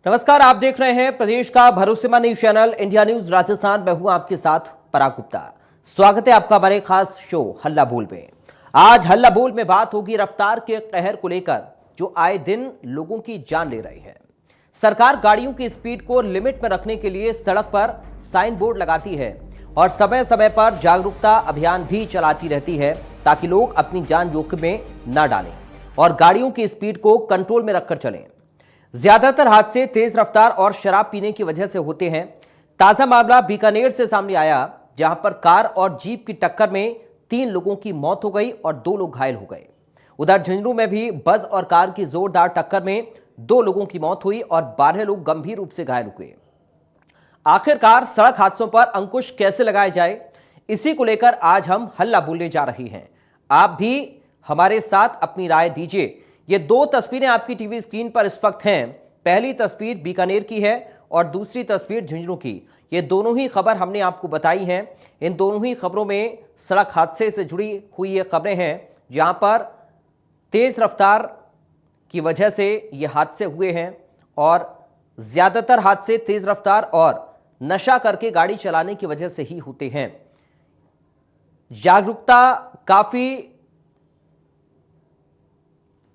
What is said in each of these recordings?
नमस्कार, आप देख रहे हैं प्रदेश का भरोसेमंद news channel India news Rajasthan. मैं हूं आपके साथ पराग गुप्ता। स्वागत है आपका हमारे खास शो हल्ला बोल में। आज हल्ला बोल में बात होगी रफ्तार के कहर को लेकर, जो आए दिन लोगों की जान ले रहे हैं। सरकार गाड़ियों की स्पीड को लिमिट में रखने के लिए सड़क पर साइन बोर्ड लगाती है और समय समय पर जागरूकता अभियान भी चलाती रहती है, ताकि लोग अपनी जान जोखिम में न डालें और गाड़ियों की स्पीड को कंट्रोल में रखकर चलें। ज्यादातर हादसे तेज रफ्तार और शराब पीने की वजह से होते हैं। ताजा मामला बीकानेर से सामने आया, जहां पर कार और जीप की टक्कर में 3 लोगों की मौत हो गई और 2 लोग घायल हो गए। उधर झुंझुनू में भी बस और कार की जोरदार टक्कर में 2 लोगों की मौत हुई और 12 लोग गंभीर रूप से घायल हुए। आखिरकार सड़क हादसों पर अंकुश कैसे लगाया जाए, इसी को लेकर आज हम हल्ला बोलने जा रहे हैं। आप भी हमारे साथ अपनी राय दीजिए। ये 2 तस्वीरें आपकी टीवी स्क्रीन पर इस वक्त हैं। पहली तस्वीर बीकानेर की है और दूसरी तस्वीर झुंझुनू की। ये दोनों ही खबर हमने आपको बताई हैं। इन दोनों ही खबरों में सड़क हादसे से जुड़ी हुई ये खबरें हैं, जहां पर तेज रफ्तार की वजह से ये हादसे हुए हैं और ज्यादातर हादसे तेज रफ्तार और नशा करके गाड़ी चलाने की वजह से ही होते हैं। जागरूकता काफी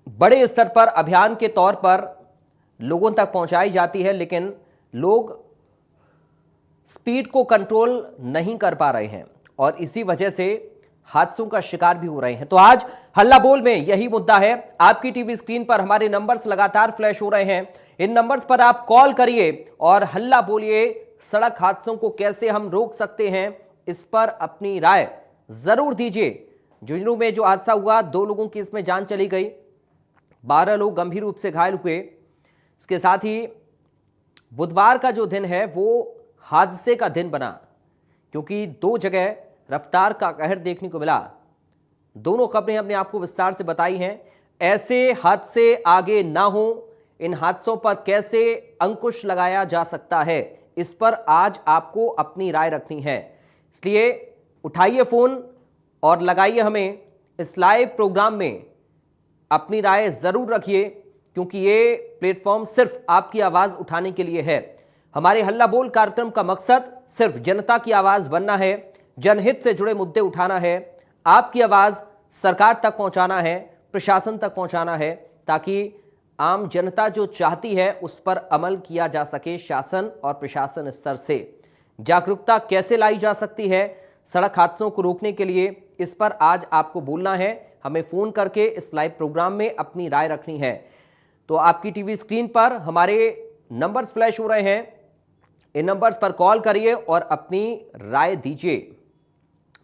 बड़े स्तर पर अभियान के तौर पर लोगों तक पहुंचाई जाती है, लेकिन लोग स्पीड को कंट्रोल नहीं कर पा रहे हैं और इसी वजह से हादसों का शिकार भी हो रहे हैं। तो आज हल्ला बोल में यही मुद्दा है। आपकी टीवी स्क्रीन पर हमारे नंबर्स लगातार फ्लैश हो रहे हैं। इन नंबर्स पर आप कॉल करिए और हल्ला बोलिए। सड़क हादसों को कैसे हम रोक सकते हैं, इस पर अपनी राय जरूर दीजिए। झुंझुनू में जो हादसा हुआ, 2 लोगों की इसमें जान चली गई, 12 लोग गंभीर रूप से घायल हुए। इसके साथ ही बुधवार का जो दिन है वो हादसे का दिन बना, क्योंकि 2 जगह रफ्तार का कहर देखने को मिला। दोनों खबरें हमने आपको विस्तार से बताई हैं। ऐसे हादसे आगे ना हो, इन हादसों पर कैसे अंकुश लगाया जा सकता है, इस पर आज आपको अपनी राय रखनी है। इसलिए उठाइए फोन और लगाइए हमें इस लाइव प्रोग्राम में। अपनी राय जरूर रखिए, क्योंकि ये प्लेटफॉर्म सिर्फ आपकी आवाज उठाने के लिए है। हमारे हल्ला बोल कार्यक्रम का मकसद सिर्फ जनता की आवाज बनना है, जनहित से जुड़े मुद्दे उठाना है, आपकी आवाज सरकार तक पहुंचाना है, प्रशासन तक पहुंचाना है, ताकि आम जनता जो चाहती है उस पर अमल किया जा सके। शासन और प्रशासन स्तर से जागरूकता कैसे लाई जा सकती है सड़क हादसों को रोकने के लिए, इस पर आज आपको बोलना है। हमें फोन करके इस लाइव प्रोग्राम में अपनी राय रखनी है। तो आपकी टीवी स्क्रीन पर हमारे नंबर्स फ्लैश हो रहे हैं। इन नंबर्स पर कॉल करिए और अपनी राय दीजिए।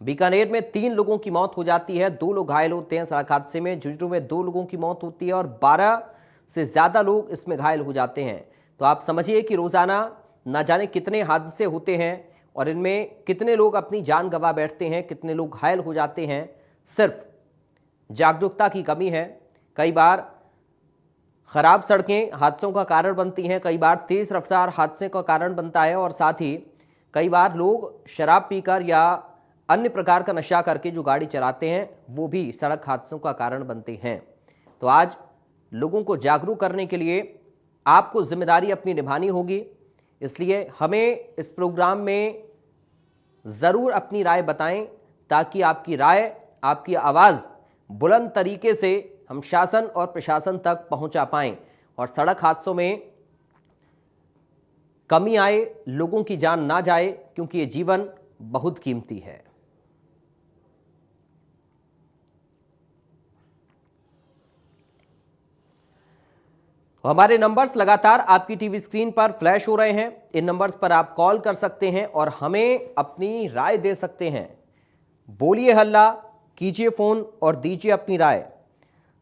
बीकानेर में 3 लोगों की मौत हो जाती है, 2 लोग घायल होते हैं सड़क हादसे में। झुंझुनू में 2 लोगों की मौत होती है और 12 से ज्यादा लोग इसमें घायल हो जाते हैं। तो आप समझिए कि रोजाना ना जाने कितने हादसे होते हैं और इनमें कितने लोग अपनी जान गंवा बैठते हैं, कितने लोग घायल हो जाते हैं। सिर्फ जागरूकता की कमी है। कई बार खराब सड़कें हादसों का कारण बनती हैं, कई बार तेज रफ्तार हादसे का कारण बनता है और साथ ही कई बार लोग शराब पीकर या अन्य प्रकार का नशा करके जो गाड़ी चलाते हैं वो भी सड़क हादसों का कारण बनते हैं। तो आज लोगों को जागरूक करने के लिए आपको जिम्मेदारी अपनी निभानी होगी। इसलिए हमें इस प्रोग्राम में ज़रूर अपनी राय बताएं, ताकि आपकी राय, आपकी आवाज़ बुलंद तरीके से हम शासन और प्रशासन तक पहुंचा पाएं और सड़क हादसों में कमी आए, लोगों की जान ना जाए, क्योंकि ये जीवन बहुत कीमती है। हमारे नंबर्स लगातार आपकी टीवी स्क्रीन पर फ्लैश हो रहे हैं। इन नंबर्स पर आप कॉल कर सकते हैं और हमें अपनी राय दे सकते हैं। बोलिए हल्ला, कीजिए फोन और दीजिए अपनी राय।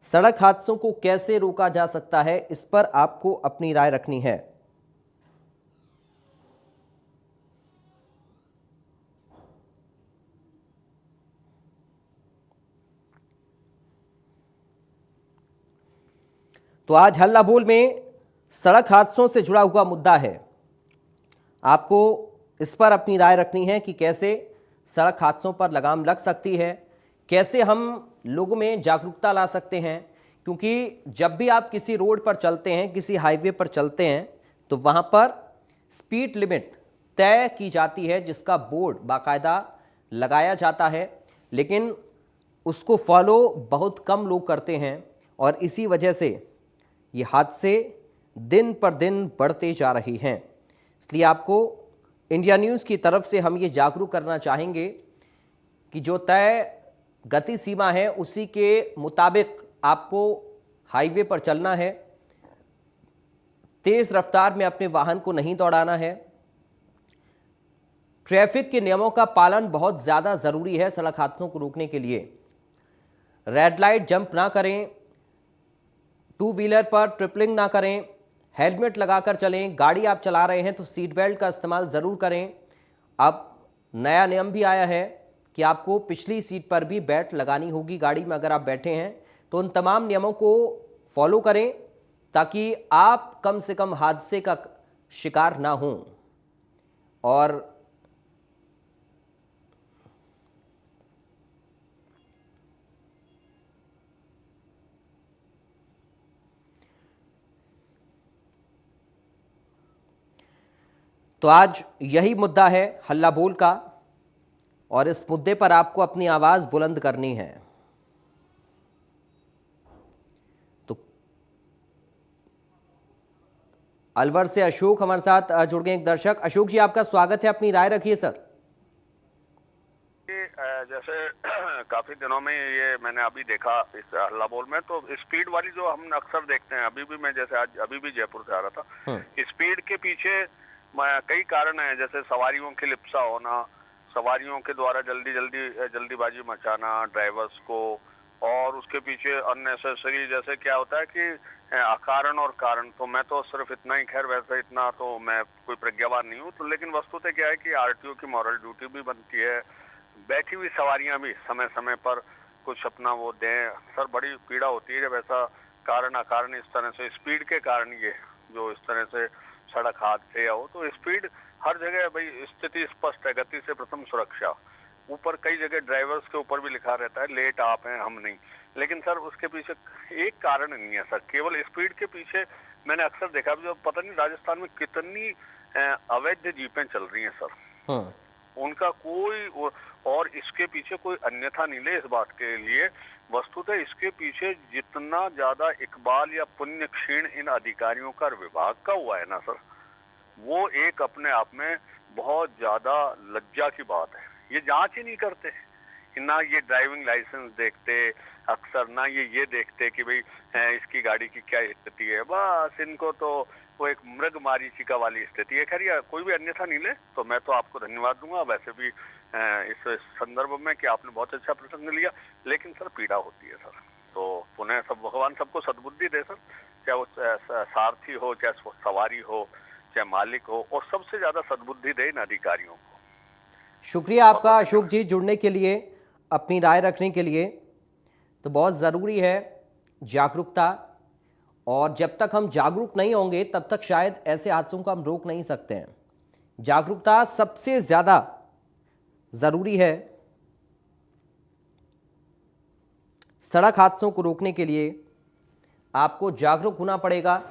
सड़क हादसों को कैसे रोका जा सकता है, इस पर आपको अपनी राय रखनी है। तो आज हल्ला बोल में सड़क हादसों से जुड़ा हुआ मुद्दा है। आपको इस पर अपनी राय रखनी है कि कैसे सड़क हादसों पर लगाम लग सकती है, कैसे हम लोगों में जागरूकता ला सकते हैं। क्योंकि जब भी आप किसी रोड पर चलते हैं, किसी हाईवे पर चलते हैं, तो वहाँ पर स्पीड लिमिट तय की जाती है, जिसका बोर्ड बाकायदा लगाया जाता है, लेकिन उसको फॉलो बहुत कम लोग करते हैं और इसी वजह से ये हादसे दिन पर दिन बढ़ते जा रही हैं। इसलिए आपको इंडिया न्यूज़ की तरफ से हम ये जागरूक करना चाहेंगे कि जो तय गति सीमा है उसी के मुताबिक आपको हाईवे पर चलना है, तेज रफ्तार में अपने वाहन को नहीं दौड़ाना है। ट्रैफिक के नियमों का पालन बहुत ज़्यादा ज़रूरी है सड़क हादसों को रोकने के लिए। रेड लाइट जंप ना करें, टू व्हीलर पर ट्रिपलिंग ना करें, हेलमेट लगाकर चलें। गाड़ी आप चला रहे हैं तो सीट बेल्ट का इस्तेमाल ज़रूर करें। अब नया नियम भी आया है कि आपको पिछली सीट पर भी बेल्ट लगानी होगी। गाड़ी में अगर आप बैठे हैं तो उन तमाम नियमों को फॉलो करें ताकि आप कम से कम हादसे का शिकार ना हों। और तो आज यही मुद्दा है हल्ला बोल का, और इस मुद्दे पर आपको अपनी आवाज बुलंद करनी है। तो अलवर से अशोक हमारे साथ जुड़ गए, एक दर्शक। अशोक जी, आपका स्वागत है, अपनी राय रखिए सर। जैसे काफी दिनों में ये मैंने अभी देखा इस हल्ला बोल में, तो स्पीड वाली जो हम अक्सर देखते हैं, अभी भी मैं जैसे आज अभी भी जयपुर से आ रहा था, स्पीड के पीछे कई कारण हैं। जैसे सवारियों की लिप्सा होना, सवारियों के द्वारा जल्दीबाजी मचाना ड्राइवर्स को, और उसके पीछे अननेसेसरी जैसे क्या होता है कि अकारण और कारण। तो मैं तो सिर्फ इतना ही, खैर वैसे इतना तो मैं कोई प्रज्ञावान नहीं हूँ, तो लेकिन वस्तुतः क्या है कि आरटीओ की मॉरल ड्यूटी भी बनती है, बैठी हुई सवारियां भी समय समय पर कुछ अपना वो दें। सर बड़ी पीड़ा होती है जब ऐसा कारण अकारण इस तरह से स्पीड के कारण ये जो इस तरह से सड़क हादसे या हो, तो स्पीड हर जगह भाई स्थिति स्पष्ट है, गति से प्रथम सुरक्षा। ऊपर कई जगह ड्राइवर्स के ऊपर भी लिखा रहता है लेट आप हैं हम नहीं, लेकिन सर उसके पीछे एक कारण नहीं है सर, केवल स्पीड के पीछे मैंने अक्सर देखा, जो पता नहीं राजस्थान में कितनी अवैध जीपें चल रही हैं सर, उनका कोई और इसके पीछे कोई अन्यथा नहीं ले इस बात के लिए। वस्तुतः इसके पीछे जितना ज्यादा इकबाल या पुण्य क्षीण इन अधिकारियों का विभाग का हुआ है ना सर, वो एक अपने आप में बहुत ज्यादा लज्जा की बात है। ये जांच ही नहीं करते, ना ये ड्राइविंग लाइसेंस देखते अक्सर, ना ये देखते कि भाई इसकी गाड़ी की क्या स्थिति है। बस इनको तो वो एक मृग मारीचिका वाली स्थिति है। खैर कोई भी अन्यथा नहीं ले तो मैं तो आपको धन्यवाद दूंगा वैसे भी इस संदर्भ में कि आपने बहुत अच्छा प्रसंग लिया, लेकिन सर पीड़ा होती है सर। तो पुनः सब भगवान सबको सद्बुद्धि दे सर, चाहे वो सारथी हो, चाहे सवारी हो, चाहे मालिक हो, और सबसे ज्यादा सद्बुद्धि दे इन अधिकारियों को। शुक्रिया आपका अशोक जी, जुड़ने के लिए, अपनी राय रखने के लिए। तो बहुत ज़रूरी है जागरूकता, और जब तक हम जागरूक नहीं होंगे तब तक शायद ऐसे हादसों को हम रोक नहीं सकते हैं। जागरूकता सबसे ज़्यादा ज़रूरी है सड़क हादसों को रोकने के लिए। आपको जागरूक होना पड़ेगा।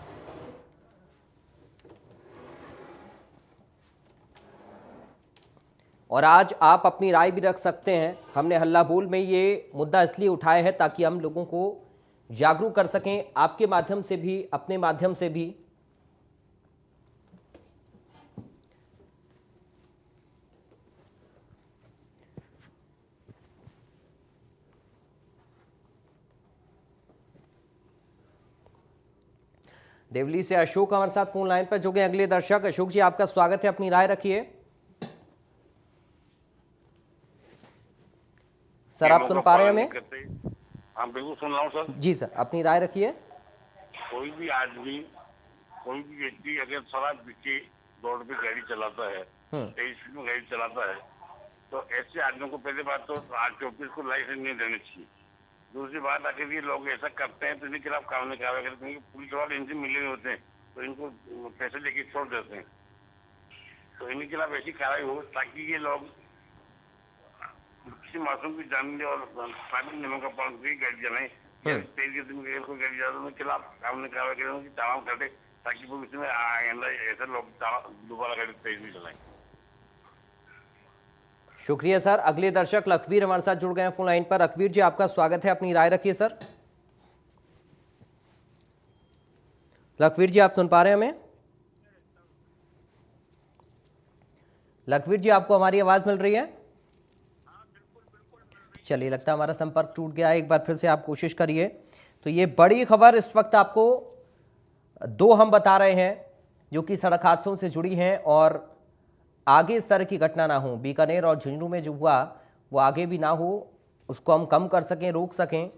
और आज आप अपनी राय भी रख सकते हैं। हमने हल्ला बोल में ये मुद्दा इसलिए उठाया है ताकि हम लोगों को जागरूक कर सकें, आपके माध्यम से भी, अपने माध्यम से भी। देवली से अशोक हमारे साथ फोन लाइन पर जुड़ गए। अगले दर्शक, अशोक जी आपका स्वागत है, अपनी राय रखिए। सर आप सुन पा रहे हैं हमें? हाँ बिल्कुल सुन रहा हूँ सर। जी सर, अपनी राय रखिए। कोई भी आदमी, कोई भी व्यक्ति अगर शराब पी के रोड पे गाड़ी चलाता है, तेज स्पीड में गाड़ी चलाता है, तो ऐसे आदमियों को पहले बात तो आरटीओ को लाइसेंस नहीं देनी चाहिए। दूसरी बात, अगर ये लोग ऐसा करते हैं तो इनके खिलाफ कानूनी कार्रवाई करें, क्योंकि पुलिस वाले इनसे मिले हुए होते हैं तो इनको पैसे लेके छोड़ देते हैं। तो इनके खिलाफ ऐसी कार्रवाई हो ताकि ये लोग किसी मासूम की जान ले और ट्रैफिक नियमों का पालन करके गाड़ी चलाएं। तेज गति में कोई गाड़ी चलाए उनके खिलाफ कानूनी कार्रवाई करें, उनकी चालान कर दे, ताकि भविष्य में आइंदा ऐसे लोग दोबारा गाड़ी तेज नहीं चलाएं। शुक्रिया सर। अगले दर्शक लखवीर हमारे साथ जुड़ गए हैं फोन लाइन पर। लखवीर जी, आपका स्वागत है, अपनी राय रखिए सर। लखवीर जी, आप सुन पा रहे हैं हमें? लखवीर जी, आपको हमारी आवाज मिल रही है? चलिए, लगता है हमारा संपर्क टूट गया है। एक बार फिर से आप कोशिश करिए। तो ये बड़ी खबर इस वक्त आपको दो हम बता रहे हैं जो कि सड़क हादसों से जुड़ी हैं, और आगे इस तरह की घटना ना हो, बीकानेर और झुंझुनू में जो हुआ वो आगे भी ना हो, उसको हम कम कर सकें, रोक सकें।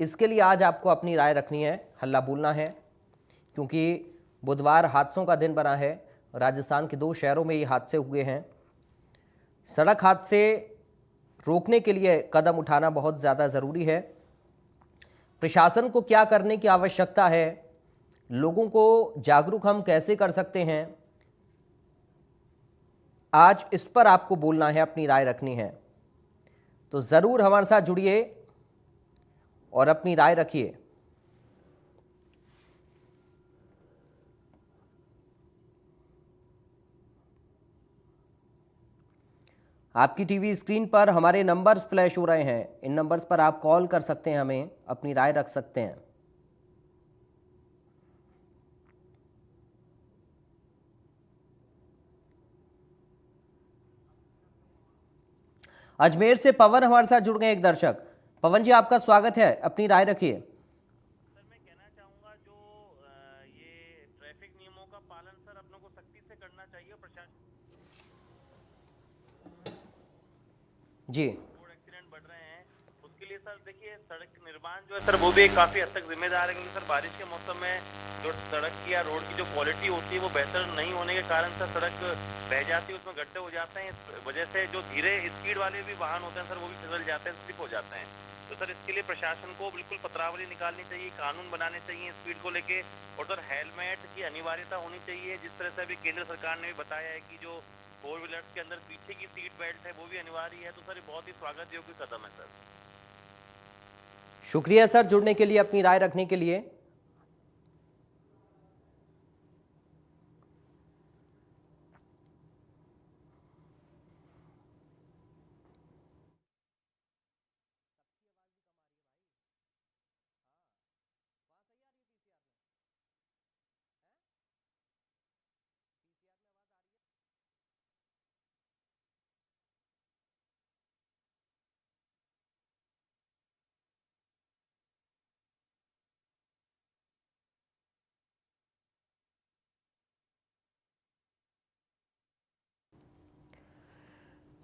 इसके लिए आज आपको अपनी राय रखनी है, हल्ला बोलना है, क्योंकि बुधवार हादसों का दिन बना है। राजस्थान के 2 शहरों में ये हादसे हुए हैं। सड़क हादसे रोकने के लिए कदम उठाना बहुत ज़्यादा ज़रूरी है। प्रशासन को क्या करने की आवश्यकता है, लोगों को जागरूक हम कैसे कर सकते हैं, आज इस पर आपको बोलना है, अपनी राय रखनी है। तो ज़रूर हमारे साथ जुड़िए और अपनी राय रखिए। आपकी टीवी स्क्रीन पर हमारे नंबर्स फ्लैश हो रहे हैं। इन नंबर्स पर आप कॉल कर सकते हैं, हमें अपनी राय रख सकते हैं। अजमेर से पवन हमारे साथ जुड़ गए, एक दर्शक। पवन जी, आपका स्वागत है, अपनी राय रखिए। सर, मैं कहना चाहूंगा जो ये ट्रैफिक नियमों का पालन सर अपनों को सख्ती से करना चाहिए। प्रशासन जी, रोड एक्सीडेंट बढ़ रहे हैं, उसके लिए सर देखिए सड़क निर्माण जो है सर वो भी काफी हद तक जिम्मेदार है, क्योंकि सर बारिश के मौसम में जो सड़क की या रोड की जो क्वालिटी होती है वो बेहतर नहीं होने के कारण सर सड़क बह जाती है, उसमें गड्ढे हो जाते हैं। इस वजह से जो धीरे स्पीड वाले भी वाहन होते हैं सर वो भी फिसल जाते हैं, स्लिप हो जाते हैं। तो सर इसके लिए प्रशासन को बिल्कुल पत्रावली निकालनी चाहिए, कानून बनाने चाहिए स्पीड को लेके, और सर हेलमेट की अनिवार्यता होनी चाहिए। जिस तरह से अभी केंद्र सरकार ने भी बताया है कि जो 4 व्हीलर्स के अंदर पीछे की सीट बेल्ट है वो भी अनिवार्य है, तो सर ये बहुत ही स्वागत योग्य कदम है सर। शुक्रिया सर जुड़ने के लिए, अपनी राय रखने के लिए।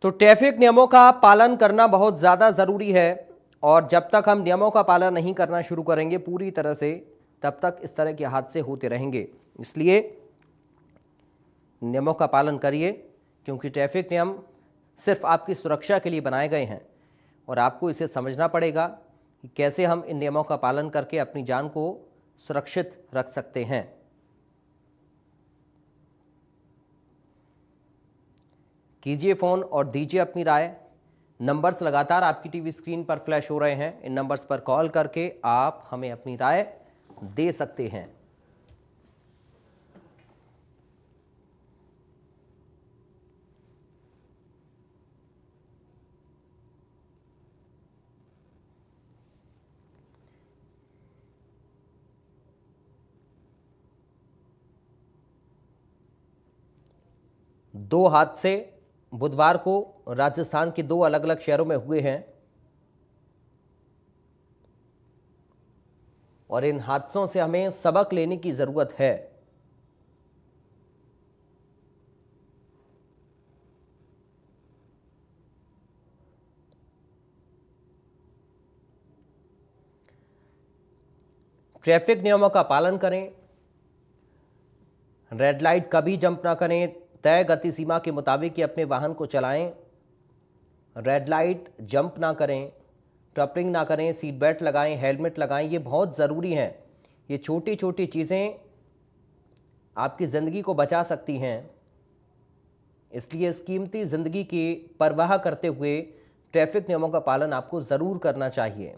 तो ट्रैफिक नियमों का पालन करना बहुत ज़्यादा ज़रूरी है, और जब तक हम नियमों का पालन नहीं करना शुरू करेंगे पूरी तरह से, तब तक इस तरह के हादसे होते रहेंगे। इसलिए नियमों का पालन करिए, क्योंकि ट्रैफिक नियम सिर्फ आपकी सुरक्षा के लिए बनाए गए हैं, और आपको इसे समझना पड़ेगा कि कैसे हम इन नियमों का पालन करके अपनी जान को सुरक्षित रख सकते हैं। कीजिए फ़ोन और दीजिए अपनी राय। नंबर्स लगातार आपकी टीवी स्क्रीन पर फ्लैश हो रहे हैं। इन नंबर्स पर कॉल करके आप हमें अपनी राय दे सकते हैं। दो हादसे बुधवार को राजस्थान के 2 अलग अलग शहरों में हुए हैं, और इन हादसों से हमें सबक लेने की जरूरत है। ट्रैफिक नियमों का पालन करें, रेड लाइट कभी जंप ना करें, तय गति सीमा के मुताबिक ही अपने वाहन को चलाएं। रेड लाइट जंप ना करें, ट्रपिंग ना करें, सीट बेल्ट लगाएं, हेलमेट लगाएं, ये बहुत ज़रूरी हैं। ये छोटी छोटी चीज़ें आपकी ज़िंदगी को बचा सकती हैं। इसलिए इस कीमती ज़िंदगी की परवाह करते हुए ट्रैफिक नियमों का पालन आपको ज़रूर करना चाहिए।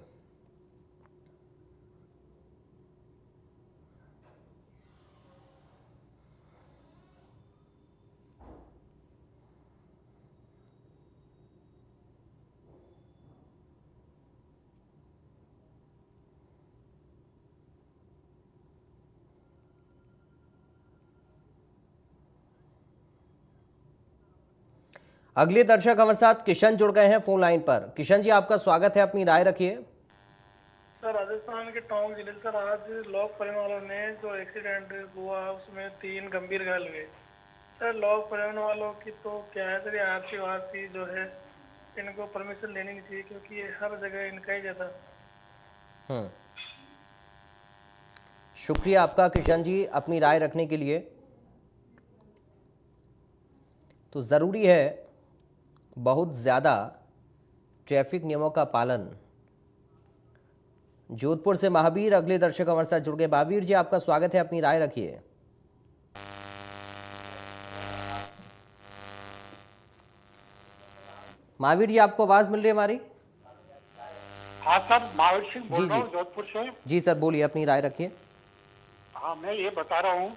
अगले दर्शक हमारे साथ किशन जुड़ गए हैं फोन लाइन पर। किशन जी, आपका स्वागत है, अपनी राय रखिए। सर, राजस्थान के टोंक जिले से सर आज लोक परिवहन वालों ने जो एक्सीडेंट हुआ उसमें 3 गंभीर घायल हुए। सर, लोक परिवहन वालों की तो क्या है सर, आरसी जो है इनको परमिशन लेनी नहीं चाहिए, क्योंकि ये हर जगह इनका ही ज्यादा। शुक्रिया आपका किशन जी, अपनी राय रखने के लिए। तो ज़रूरी है बहुत ज़्यादा ट्रैफिक नियमों का पालन। जोधपुर से महावीर अगले दर्शक हमारे साथ जुड़ गए। महावीर जी, आपका स्वागत है, अपनी राय रखिए। महावीर जी, आपको आवाज मिल रही है हमारी? हाँ सर, महावीर सिंह बोल जी, रहा हूँ जी। जोधपुर से। जी सर, बोलिए, अपनी राय रखिए। हाँ, मैं ये बता रहा हूँ,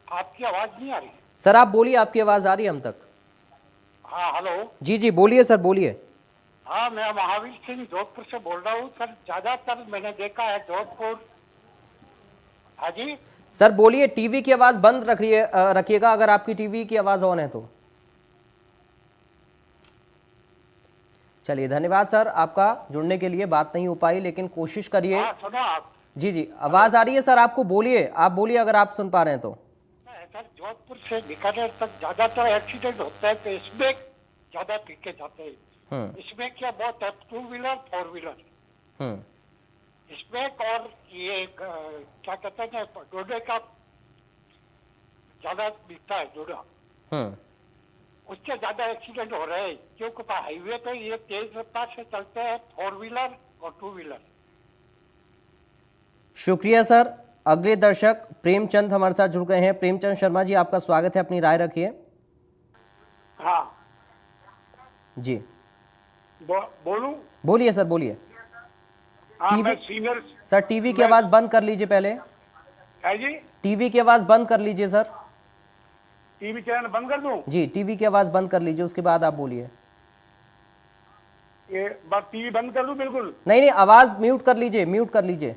आपकी आवाज नहीं आ रही? सर आप बोलिए, आपकी आवाज आ रही है हम तक। हाँ, हेलो। जी जी, बोलिए सर, बोलिए। हाँ, मैं महावीर सिंह जोधपुर से बोल रहा हूँ सर। ज्यादातर मैंने देखा है जोधपुर। हाँ जी सर बोलिए, टीवी की आवाज बंद रखिएगा अगर आपकी टीवी की आवाज ऑन है तो। चलिए, धन्यवाद सर आपका जुड़ने के लिए। बात नहीं हो पाई, लेकिन कोशिश करिए। हाँ, सुनो आप। जी जी, आवाज आ रही है सर आपको, बोलिए, आप बोलिए अगर आप सुन पा रहे हैं तो। सर, जोधपुर से बीकानेर तक ज्यादातर एक्सीडेंट होता है, तो इसमें ज्यादा पीके जाते हैं। इसमें क्या बहुत है, 2 व्हीलर 4 व्हीलर इसमें, और ये क्या कहते हैं, डोडे का ज्यादा दिखता है, डोडा। उससे ज्यादा एक्सीडेंट हो रहे हैं, क्योंकि हाईवे पे ये तेज रफ्तार से चलते हैं, 4 व्हीलर और 2 व्हीलर। शुक्रिया सर। अगले दर्शक प्रेमचंद हमारे साथ जुड़ गए हैं। प्रेमचंद शर्मा जी, आपका स्वागत है, अपनी राय रखिए। हाँ जी बोलूं? बोलिए सर, बोलिए। हाँ, मैं सीनियर। सर टीवी की आवाज बंद कर लीजिए पहले। है जी, टीवी की आवाज बंद कर लीजिए सर। टीवी चैनल बंद कर दूं? जी, टीवी की आवाज बंद कर लीजिए, उसके बाद आप बोलिए। ये बस टीवी बंद कर दूं? बिल्कुल नहीं नहीं, आवाज म्यूट कर लीजिए, म्यूट कर लीजिए।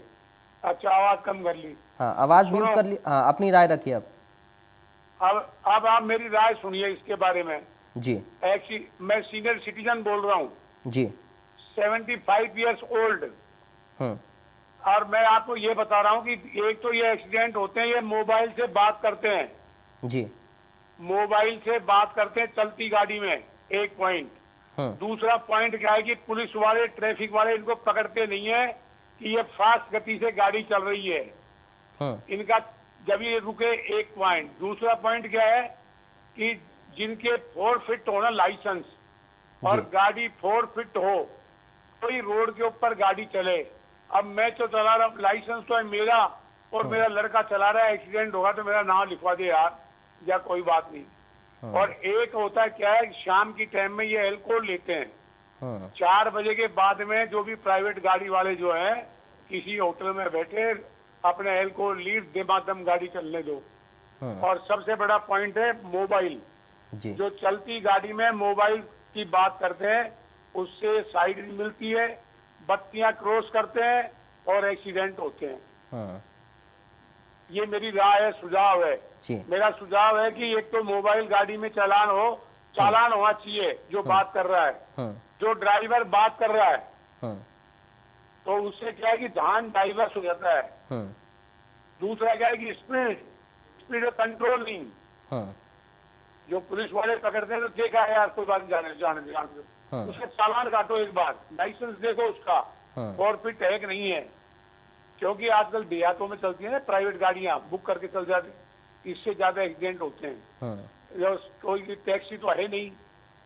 अच्छा, आवाज कम कर ली। हाँ, आवाज म्यूट कर ली। हाँ, अपनी राय रखिए अब। अब आप मेरी राय सुनिए इसके बारे में। जी मैं सीनियर सिटीजन बोल रहा हूँ जी। 75 ईयर्स ओल्ड। और मैं आपको ये बता रहा हूँ कि एक तो ये एक्सीडेंट होते हैं, ये मोबाइल से बात करते हैं। जी, मोबाइल से बात करते हैं चलती गाड़ी में, एक पॉइंट। दूसरा पॉइंट क्या है कि पुलिस वाले, ट्रैफिक वाले इनको पकड़ते नहीं है कि ये फास्ट गति से गाड़ी चल रही है। इनका जब ये रुके, एक पॉइंट। दूसरा पॉइंट क्या है कि जिनके 4 फीट होना लाइसेंस, और गाड़ी 4 फीट हो, कोई रोड के ऊपर गाड़ी चले। अब मैं तो चला रहा हूँ, लाइसेंस तो है मेरा और मेरा लड़का चला रहा है, एक्सीडेंट होगा तो मेरा नाम लिखवा दे यार, या कोई बात नहीं। और एक होता है क्या है, शाम की टाइम में ये अल्कोहल लेते हैं। 4 बजे के बाद में जो भी प्राइवेट गाड़ी वाले जो हैं, किसी होटल में बैठे अपने अल्कोहल लीड दम गाड़ी चलने दो। और सबसे बड़ा पॉइंट है मोबाइल। जो चलती गाड़ी में मोबाइल की बात करते हैं, उससे साइड नहीं मिलती है, बत्तियां क्रॉस करते हैं और एक्सीडेंट होते हैं। ये मेरी राय है, सुझाव है। मेरा सुझाव है कि एक तो मोबाइल गाड़ी में चालान होना चाहिए जो बात कर रहा है। जो ड्राइवर बात कर रहा है तो उससे क्या है कि ध्यान डाइवर्स हो जाता है। दूसरा क्या है कि स्पीड कंट्रोल नहीं। जो पुलिस वाले पकड़ते हैं तो देखा है यार, कोई बात नहीं, जाने उसके चालान काटो एक बार, लाइसेंस देखो उसका, 4 फीट है कि नहीं है। क्योंकि आजकल देहातों में चलती है ना प्राइवेट गाड़ियां, बुक करके चल जाती, इससे ज्यादा एक्सीडेंट होते हैं। कोई टैक्सी तो है नहीं,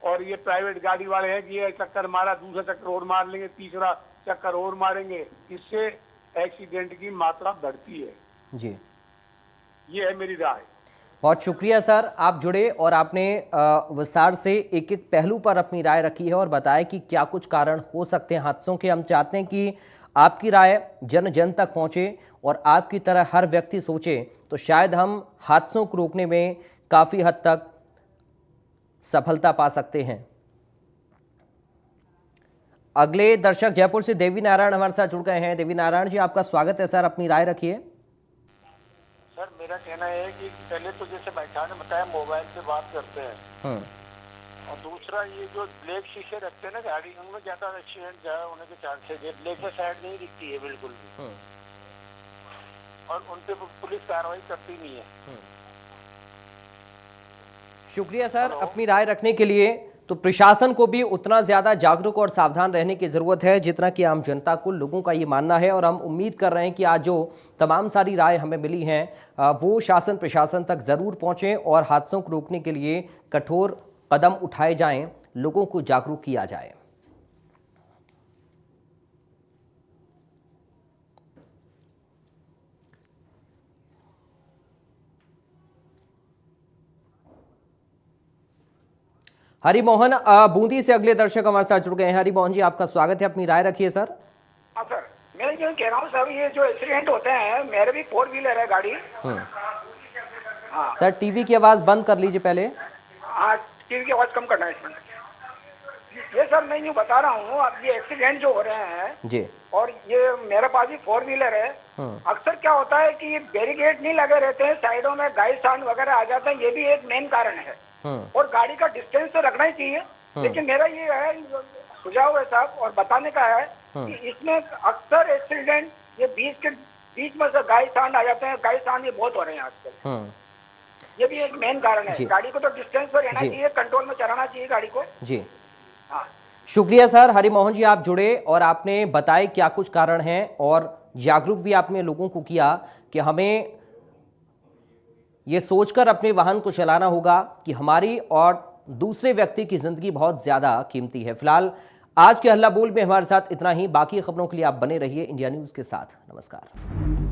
और ये प्राइवेट गाड़ी वाले हैं कि ये चक्कर मारा, दूसरा चक्कर और मार लेंगे, तीसरा चक्कर और मारेंगे, इससे एक्सीडेंट की मात्रा बढ़ती है। जी, ये है मेरी राय। बहुत शुक्रिया सर, आप जुड़े और आपने विस्तार से एक एक पहलू पर अपनी राय रखी है और बताया कि क्या कुछ कारण हो सकते हैं हादसों के। हम चाहते हैं कि आपकी राय जन जन तक पहुंचे और आपकी तरह हर व्यक्ति सोचे, तो शायद हम हादसों को रोकने में काफ़ी हद तक सफलता पा सकते हैं। अगले दर्शक जयपुर से देवी नारायण हमारे साथ जुड़ गए हैं। देवी नारायण जी, आपका स्वागत है सर, अपनी राय रखिए। सर, मेरा मेरा कहना है कि पहले तो जैसे भाई साहब ने बताया मोबाइल से बात करते हैं, और दूसरा ये जो ब्लैक शीशे रखते हैं ना गाड़ी, उनमें ज्यादा एक्सीडेंट ज्यादा होने के चांसेस है। ब्लैक में साइड नहीं दिखती है बिल्कुल भी, और उन पे पुलिस कार्रवाई करती नहीं है। शुक्रिया सर अपनी राय रखने के लिए। तो प्रशासन को भी उतना ज़्यादा जागरूक और सावधान रहने की ज़रूरत है जितना कि आम जनता को, लोगों का ये मानना है। और हम उम्मीद कर रहे हैं कि आज जो तमाम सारी राय हमें मिली हैं वो शासन प्रशासन तक ज़रूर पहुँचें और हादसों को रोकने के लिए कठोर कदम उठाए जाएं, लोगों को जागरूक किया जाए। हरिमोहन बूंदी से अगले दर्शक हमारे साथ जुड़ गए हैं। हरिमोहन जी आपका स्वागत है, अपनी राय रखिए सर। हाँ सर, मैं ये कह रहा हूँ सर, ये जो एक्सीडेंट होते हैं, मेरे भी 4 व्हीलर है गाड़ी। हाँ सर टीवी की आवाज बंद कर लीजिए पहले। हाँ, टीवी की आवाज कम करना है इसमें। ये सर मैं यूँ बता रहा हूँ, अब ये एक्सीडेंट जो हो रहे हैं जी, और ये मेरे पास भी 4 व्हीलर है। अक्सर क्या होता है कि बैरिकेड नहीं लगे रहते हैं, साइडों में गाइड स्टैंड वगैरह आ जाते हैं, ये भी एक मेन कारण है। और गाड़ी का डिस्टेंस तो रखना ही चाहिए। लेकिन मेरा ये है सुझाव है साहब, और बताने का है कि इसमें अक्सर एक्सीडेंट ये बीच में से गाइड स्टैंड आ जाते हैं। गाइड स्टैंड ये बहुत हो रहे हैं आजकल, ये भी एक मेन कारण है। गाड़ी को तो डिस्टेंस पर रहना चाहिए, कंट्रोल में चलाना चाहिए गाड़ी को जी। हाँ शुक्रिया सर। हरिमोहन जी आप जुड़े और आपने बताए क्या कुछ कारण हैं और जागरूक भी आपने लोगों को किया कि हमें ये सोचकर अपने वाहन को चलाना होगा कि हमारी और दूसरे व्यक्ति की जिंदगी बहुत ज्यादा कीमती है। फिलहाल आज के हल्ला बोल में हमारे साथ इतना ही। बाकी खबरों के लिए आप बने रहिए इंडिया न्यूज के साथ। नमस्कार।